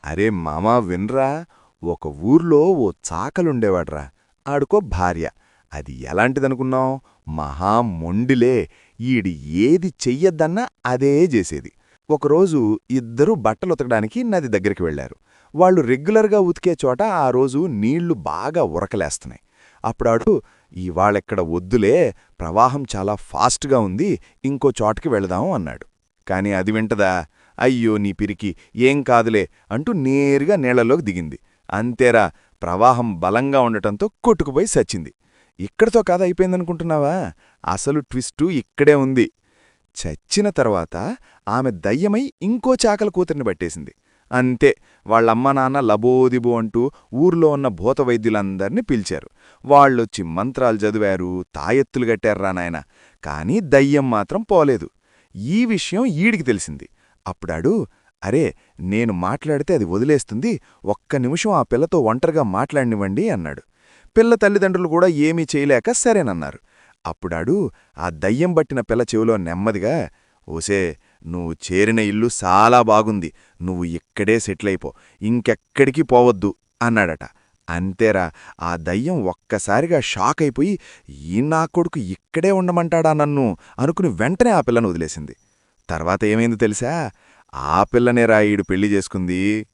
అరే మామా విన్రా, ఒక ఊర్లో ఓ చాకలుండేవాడ్రా. ఆడుకో భార్య. అది ఎలాంటిదనుకున్నావ్? మహా మొండిలే. ఈడి ఏది చెయ్యొద్దన్నా అదే చేసేది. ఒకరోజు ఇద్దరూ బట్టలుతకడానికి నది దగ్గరికి వెళ్లారు. వాళ్ళు రెగ్యులర్గా ఉతికే చోట ఆ రోజు నీళ్లు బాగా ఉరకలేస్తున్నాయి. అప్పుడాడు, ఇవాళెక్కడ వద్దులే, ప్రవాహం చాలా ఫాస్ట్గా ఉంది, ఇంకో చోటకి వెళదాం అన్నాడు. కాని అది వింటదా? అయ్యో నీ పిరికి, ఏం కాదులే అంటూ నేరుగా నీళ్లలోకి దిగింది. అంతేరా, ప్రవాహం బలంగా ఉండటంతో కొట్టుకుపోయి సచ్చింది. ఇక్కడితో కాదు అయిపోయిందనుకుంటున్నావా? అసలు ట్విస్టు ఇక్కడే ఉంది. చచ్చిన తర్వాత ఆమె దయ్యమై ఇంకో చాకల కూతుర్ని పట్టేసింది. అంతే, వాళ్ళమ్మ నాన్న లబోదిబో అంటూ ఊర్లో ఉన్న భూతవైద్యులందర్నీ పిలిచారు. వాళ్ళొచ్చి మంత్రాలు చదివారు, తాయెత్తులు గట్టారురా నాయన. కాని దయ్యం మాత్రం పోలేదు. ఈ విషయం ఈడికి తెలిసింది. అప్పుడాడు, అరే, నేను మాట్లాడితే అది వదిలేస్తుంది, ఒక్క నిమిషం ఆ పిల్లతో ఒంటరిగా మాట్లాడినివ్వండి అన్నాడు. పిల్ల తల్లిదండ్రులు కూడా ఏమీ చేయలేక సరేనన్నారు. అప్పుడాడు ఆ దయ్యం బట్టిన పిల్ల చెవిలో నెమ్మదిగా, ఓసే, నువ్వు చేరిన ఇల్లు చాలా బాగుంది, నువ్వు ఇక్కడే సెటిలైపో, ఇంకెక్కడికి పోవద్దు అన్నాడట. అంతేరా, ఆ దయ్యం ఒక్కసారిగా షాక్ అయిపోయి, ఈ నా కొడుకు ఇక్కడే ఉండమంటాడా నన్ను అనుకుని వెంటనే ఆ పిల్లను వదిలేసింది. తర్వాత ఏమైంది తెలుసా? ఆ పిల్లనేరా ఈడు పెళ్లి చేసుకుంది.